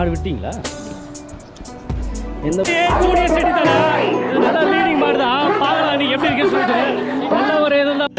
மாடு விட்டீங்களா? எந்த ஜூனியர் செடி தானே, இது நல்லா லீடிங் மாடு தான். பார்க்கலாம் நீ எப்படி இருக்குன்னு சொல்லிட்டு நல்ல ஒரு இதுதான்.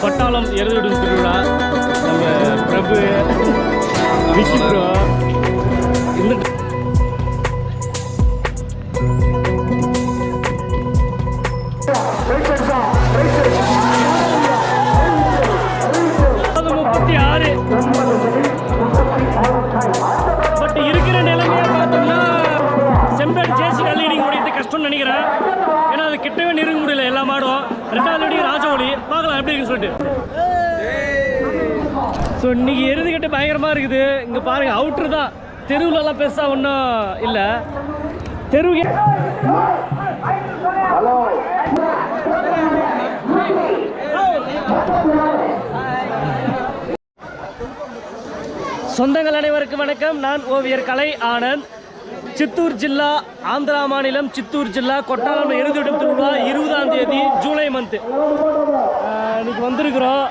கொட்டாலம் எருதுடும் திருவிழா நம்ம பிரபு விக்கி ப்ரோ இந்த பட் இருக்கிற நிலைமையை பார்த்தோம்னா செம்பேடு ஜேசி லீடிங் முடியறது கஷ்டம்னு நினைக்கிறேன். ஏன்னா அது கிட்டவே நெருங்க முடியல எல்லா மாடும். ரெண்டாவது லீடிங் ராஜோலி பார்க்கலாம் எப்படி இருக்குன்னு சொல்லிட்டு. ஸோ இன்னைக்கு எருதுகிட்ட பயங்கரமாக இருக்குது. இங்கே பாருங்கள் அவுட்ரு தான், தெருவுலலாம் பெருசாக ஒன்றும் இல்லை. தெருவு சொந்தங்கள் அனைவருக்கும் வணக்கம். நான் ஓவியர் கலை ஆனந்த். சித்தூர் ஜில்லா, ஆந்திரா மாநிலம் சித்தூர் ஜில்லா கொட்டாலம் எருதுவிடும் திருவிழா 20ஆம் தேதி ஜூலை மந்த்து இன்னைக்கு வந்திருக்கிறோம்.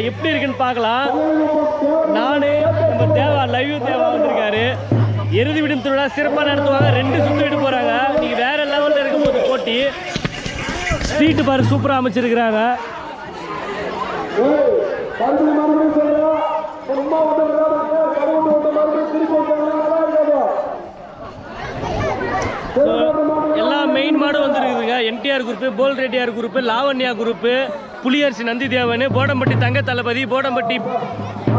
எப்படி இருக்குன்னு பார்க்கலாம். நான் நம்ம தேவா லைவ் தேவா வந்திருக்காரு. எருது விடும் திருவிழா சிறப்பாக நடத்துவாங்க. 2 சுற்று விட்டு போகிறாங்க. இன்னைக்கு வேறு லெவலில் இருக்கும் போது போட்டி. ஸ்ட்ரீட்டு பாரு சூப்பராக அமைச்சிருக்கிறாங்க. எல்லா மெயின் மாடும் வந்துருக்குதுங்க. என்டிஆர் குரூப்பு, போல் ரெட்டியார் குரூப்பு, லாவண்யா குரூப்பு, புலியரசி நந்தி தேவன், போடம்பட்டி தங்க தளபதி, போடம்பட்டி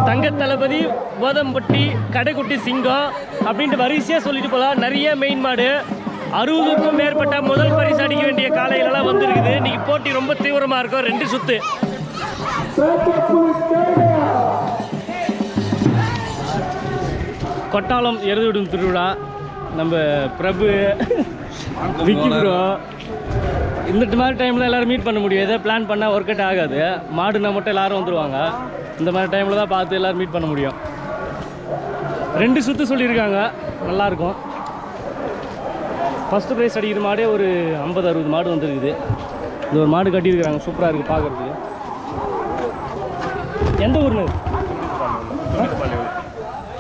தங்க தளபதி, போதம்பட்டி கடைக்குட்டி சிங்கம் அப்படின்ட்டு வரிசையாக சொல்லிட்டு போகலாம். நிறைய மெயின் மாடு 60க்கும் மேற்பட்ட முதல் பரிசு அடிக்க வேண்டிய காலையிலலாம் வந்துருக்குது. இன்னைக்கு போட்டி ரொம்ப தீவிரமாக இருக்கும். 2 சுற்று. கொட்டாலம் எருதுவிடும் திருவிழா நம்ம பிரபு விக்கி ப்ரோ இந்த மாதிரி டைமில் எல்லோரும் மீட் பண்ண முடியும். எதாவது பிளான் பண்ணால் ஒர்க் அவுட் ஆகாது. மாடுனா மட்டும் எல்லோரும் வந்துடுவாங்க. இந்த மாதிரி டைமில் தான் பார்த்து எல்லோரும் மீட் பண்ண முடியும். 2 சுற்று சொல்லியிருக்காங்க. நல்லாயிருக்கும். ஃபஸ்ட்டு ப்ரைஸ் அடிக்கிற மாடே ஒரு 50-60 மாடு வந்துருக்குது. இது ஒரு மாடு கட்டியிருக்கிறாங்க. சூப்பராக இருக்குது பார்க்குறதுக்கு. எந்த ஊர்னு?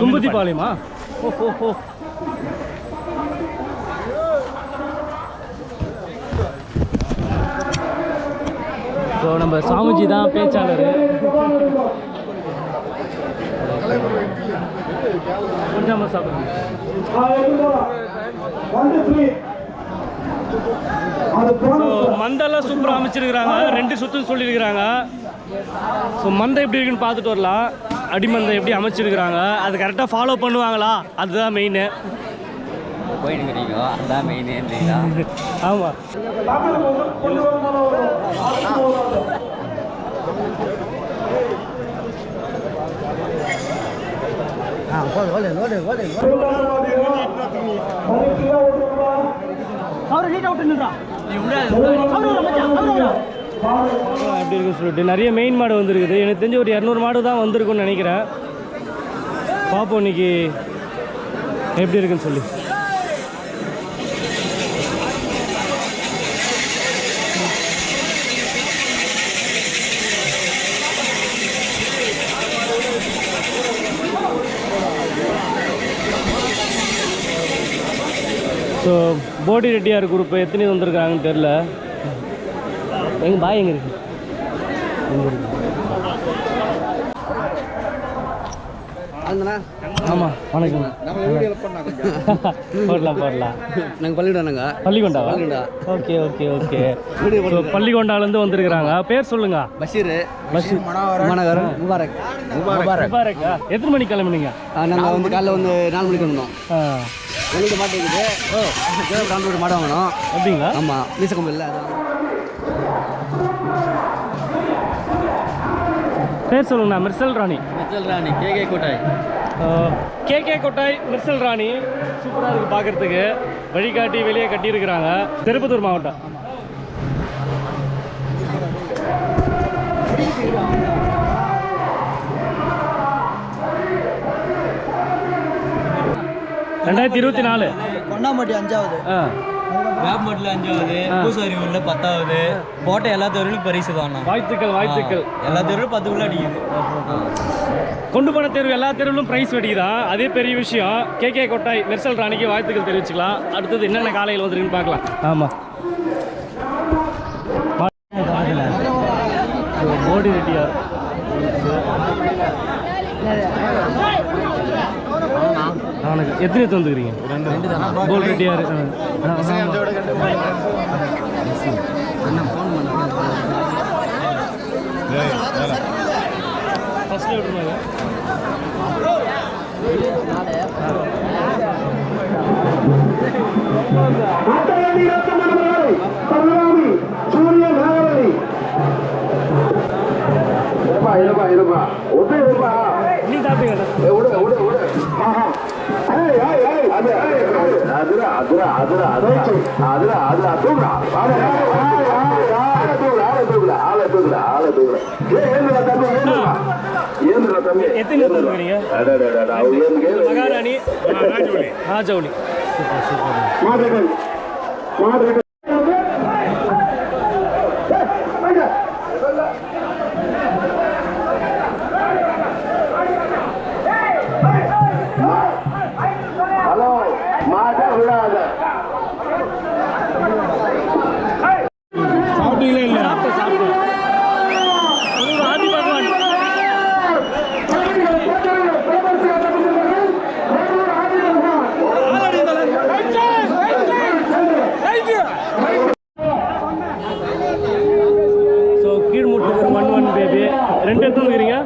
தும்பத்திபாளையமா? ஓஹோ. ஸோ நம்ம சாமிஜி தான் பேச்சாளர். கொஞ்சமாக சாப்பிடுங்க. மந்தெல்லாம் சூப்பராக அமைச்சிருக்கிறாங்க. 2 சுற்று சொல்லியிருக்கிறாங்க. ஸோ மந்தை எப்படி இருக்குன்னு பார்த்துட்டு வரலாம். அடிமந்தை எப்படி அமைச்சிருக்கிறாங்க, அது கரெக்டாக ஃபாலோ பண்ணுவாங்களா, அதுதான் மெயின். போயிட்டுங்கிறீங்க அதுதான் மெயின்ன்றீங்களா? ஆமாம். அப்படி இருக்குன்னு சொல்லிட்டு நிறைய மெயின் மாடு வந்துருக்குது. எனக்கு தெரிஞ்சு ஒரு 200 மாடு தான் வந்திருக்குன்னு நினைக்கிறேன். பார்ப்போம் இன்னைக்கு எப்படி இருக்குன்னு சொல்லி. ஸோ போடி ரெட்டியார் குரூப் எத்தனை வந்திருக்காங்கன்னு தெரில. எங்கள் பாய் எங்கே இருக்கு? ஆமாம் வணக்கம். போடலாம் போடலாம். நாங்கள் பள்ளிக்கூடாங்க. பள்ளிக்கொண்டா? Okay okay okay. பள்ளிக்கொண்டாலேருந்து வந்திருக்கிறாங்க. பேர் சொல்லுங்க. பஷீர். பஷீர் மாநகர் முபாரக். முபாரக். எத்தனை மணிக்கு கிளம்புனீங்க? நாங்கள் வந்து காலைல வந்து 4 மணிக்கு வந்தோம். வெளியில் மாட்டு இருக்குது. கான்ட்ரோட் மாடு வாங்கணும். அப்படிங்களா? ஆமாம் மீச கம்பு இல்லை. பேர் சொல்லுங்கண்ணா. மிர்சல் ராணி. கேகே கோட்டாய். கேகே கோட்டாய் மிர்சல் ராணி. சூப்பராக இருக்குது பார்க்குறதுக்கு. வழிகாட்டி வெளியே கட்டியிருக்கிறாங்க. திருப்பத்தூர் மாவட்டம். ரெண்டாயிரத்தி 24 கொண்டாம்பட்டி 5வது. வேப்பமட்டில் 5வது, பூசாரியூரில் 10வது. போட்ட எல்லா தேர்வுலையும் பரிசு தான். வாழ்த்துக்கள் வாழ்த்துக்கள். எல்லா தேர்வுலும் 10 அடிக்குது. கொண்டு போன தேர்வு எல்லா தேர்விலும் ப்ரைஸ் வெடிக்குதா? அதே பெரிய விஷயம். கேகே கோட்டாய் மிர்சல் ராணிக்கு வாழ்த்துக்கள் தெரிவிச்சுக்கலாம். அடுத்தது என்னென்ன காலையில் வந்துருக்குன்னு பார்க்கலாம். ஆமாம் போடி ரெட்டியார். எத்தனை வந்துக்கிறீங்க? போல் ரெட்டியார். ஃபர்ஸ்ட் விட்டுருவாங்க. நீ சாப்பிட்டீங்க? எத்தனை வந்துருக்கீங்க? மகாராணி ராஜவுளி. Super super. சாப்பிட்டீங்களா இல்லை? சாப்பிட்டேன். ஆதி பகவான். ஸோ கீழ்முட்டுக்கு மண் பேபி 2 எடுத்துக்கிறீங்க.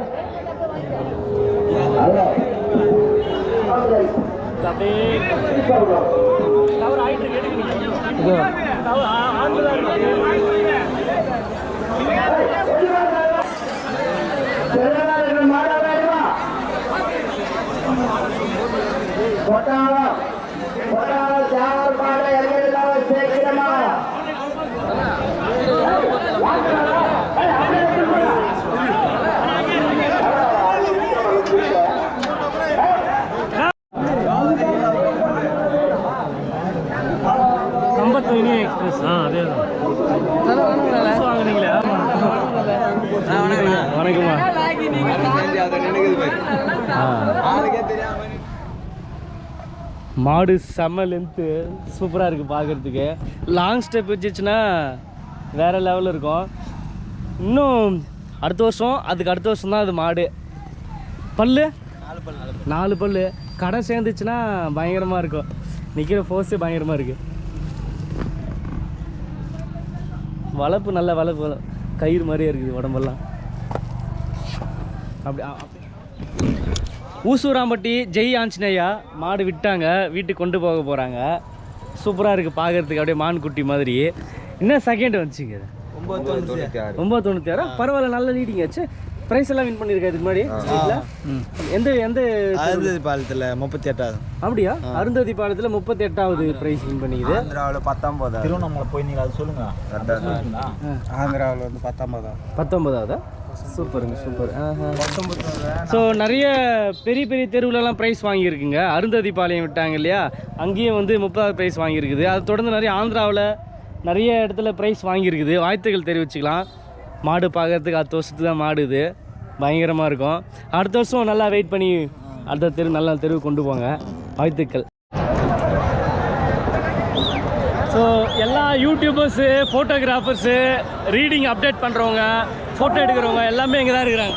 எக்ஸ்பிரஸ். அதே தான் வாங்கினீங்களே. வணக்கம்மா. மாடு செம்ம லென்த்து சூப்பராக இருக்குது பார்க்குறதுக்கு. லாங் ஸ்டெப் வச்சுச்சுன்னா வேறு லெவலில் இருக்கும். இன்னும் அடுத்த வருஷம் அதுக்கு அடுத்த வருஷம் தான் அது மாடு. பல்லு 4 பல்லு. கடை சேர்ந்துச்சுன்னா பயங்கரமாக இருக்கும். நிற்கிற ஃபோர்ஸே பயங்கரமாக இருக்குது. வளர்ப்பு நல்ல வளர்ப்பு. கயிறு மாதிரியே இருக்குது உடம்பெல்லாம். அப்படி ஊசூராம்பட்டி ஜெய் ஆஞ்சநேயா மாடு விட்டாங்க. வீட்டுக்கு கொண்டு போக போகிறாங்க. சூப்பராக இருக்குது பார்க்குறதுக்கு. அப்படியே மான் குட்டி மாதிரி. என்ன செகண்ட் வந்துச்சுங்க? 996. பரவாயில்ல, நல்ல லீடிங் ஆச்சு. ப்ரைஸ் எல்லாம் வின் பண்ணியிருக்கா இதுக்கு முன்னாடி? எந்த எந்த அருந்ததி பாலத்தில் 38வது. அப்படியா? அருந்ததி பாலத்தில் 38வது ப்ரைஸ் வின் பண்ணிக்குது. ஆந்திராவில் 19வது. திருவண்ணாமலை போய் நீங்கள் அது சொல்லுங்கள். ஆந்திராவில் வந்து 19வது. 19வதா? சூப்பருங்க சூப்பர். ஸோ நிறைய பெரிய பெரிய தெருவுலலாம் ப்ரைஸ் வாங்கியிருக்குங்க. அருந்ததிபாளையம் விட்டாங்க இல்லையா, அங்கேயும் வந்து 30வது ப்ரைஸ் வாங்கியிருக்குது. அது தொடர்ந்து நிறைய ஆந்திராவில் நிறைய இடத்துல ப்ரைஸ் வாங்கியிருக்குது. வாழ்த்துக்கள் தெரிவிச்சுக்கலாம். மாடு பார்க்கறதுக்கு அடுத்த வருஷத்துக்கு தான் மாடு இது பயங்கரமாக இருக்கும். அடுத்த வருஷம் நல்லா வெயிட் பண்ணி அடுத்த தெரு நல்ல தெருவு கொண்டு போங்க. வாழ்த்துக்கள். ஸோ எல்லா யூடியூபர்ஸு, ஃபோட்டோகிராஃபர்ஸு, ரீடிங் அப்டேட் பண்ணுறவங்க, ஃபோட்டோ எடுக்கிறவங்க எல்லாமே இங்கே தான் இருக்கிறாங்க.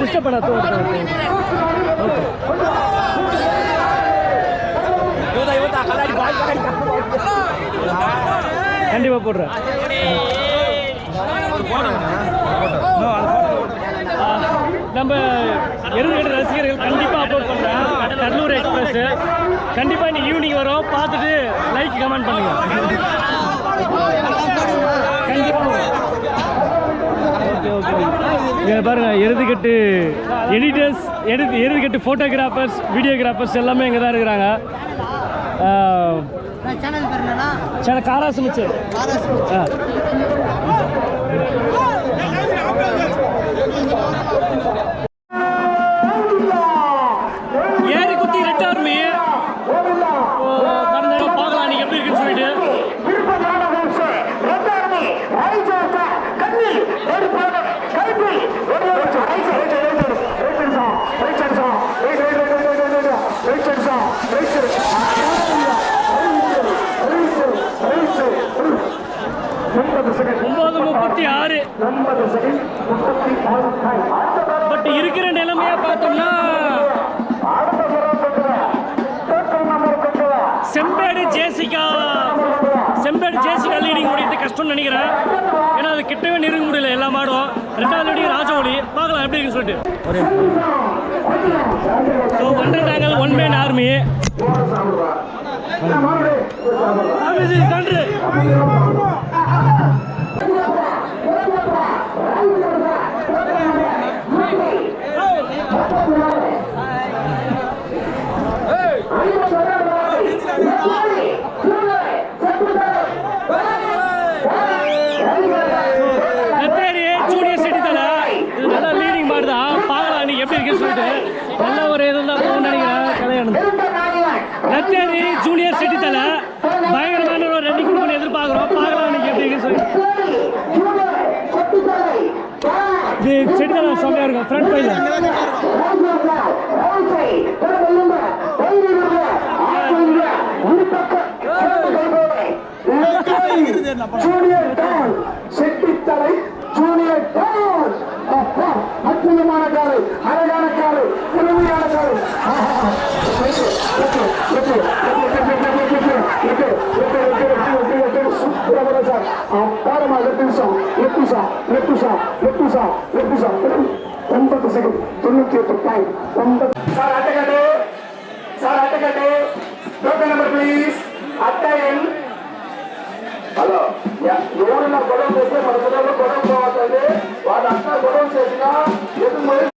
டிஸ்டர்ப் பண்ண கண்டிப்பாக போடுறேன். நம்ம எருதுகட்ட ரசிகர்கள் கண்டிப்பாக அப்லோட் பண்ணுறேன். கடலூர் எக்ஸ்பிரஸ்ஸு கண்டிப்பாக இன்னைக்கு ஈவினிங் வரும். பார்த்துட்டு லைக் கமெண்ட் பண்ணுங்கள். கண்டிப்பாக ஓகே ஓகே. இங்கே பாருங்கள், எருதுகட்டு எடிட்டர்ஸ், எருதுகட்டு ஃபோட்டோகிராஃபர்ஸ், வீடியோகிராஃபர்ஸ் எல்லாமே இங்கே தான் இருக்கிறாங்க. சேனல் காராசு மிச்சர். ஏறி குத்தி ரெட் ஆர்மி கடந்த இடம் பார்க்கலாம் நீங்க எப்படி இருக்குன்னு சொல்லிட்டு. பட் இருக்கிற நிலைமையா பார்த்தோம்னா செம்பேடு ஜேசிகா லீடிங் முடியது கஷ்டம்னு நினைக்கிறேன். ஏன்னா அது கிட்டவே நெருங்க முடியல எல்லா மாடும். ரெண்டாவது லீடிங் ராஜவழி பார்க்கலாம் எப்படி இருக்குன்னு சொல்லிட்டு. ஸோ வந்துட்டாங்க ஒன் மேன் ஆர்மி. கன்று ஜூனியர் செட்டி தலை இது நல்லா லீடிங் மாடுதான். பார்க்கலாம் நீ எப்படி இருக்குன்னு சொல்லிட்டு. நல்ல ஒரு இதுதான் போகணும்னு நினைக்கிறேன். கல்யாணம் நத்தேரி ஜூனியர் செட்டி தலை பயங்கரமான ஒரு ரெண்டு குடும்பம் எதிர்பார்க்குறோம். பார்க்கலாம் நீங்க எப்படி இருக்குன்னு சொல்லிட்டு. இது செட்டி தலை செம்மையா இருக்கும். ஃப்ரண்ட் பையில அற்புதமான காலை, அழகான காலை, புதுமையான காலை. அப்பாரமா 9 செகண்ட் 98.9. சார் அட்டகட்டு, சார் அட்டகட்டு, டோக்கன் நம்பர் ப்ளீஸ். అట్టైన్ హలో ఎవరు నా గొడవ చేస్తే మన గొడవ పోతుంది. వాళ్ళు అట్లా గొడవ చేసినా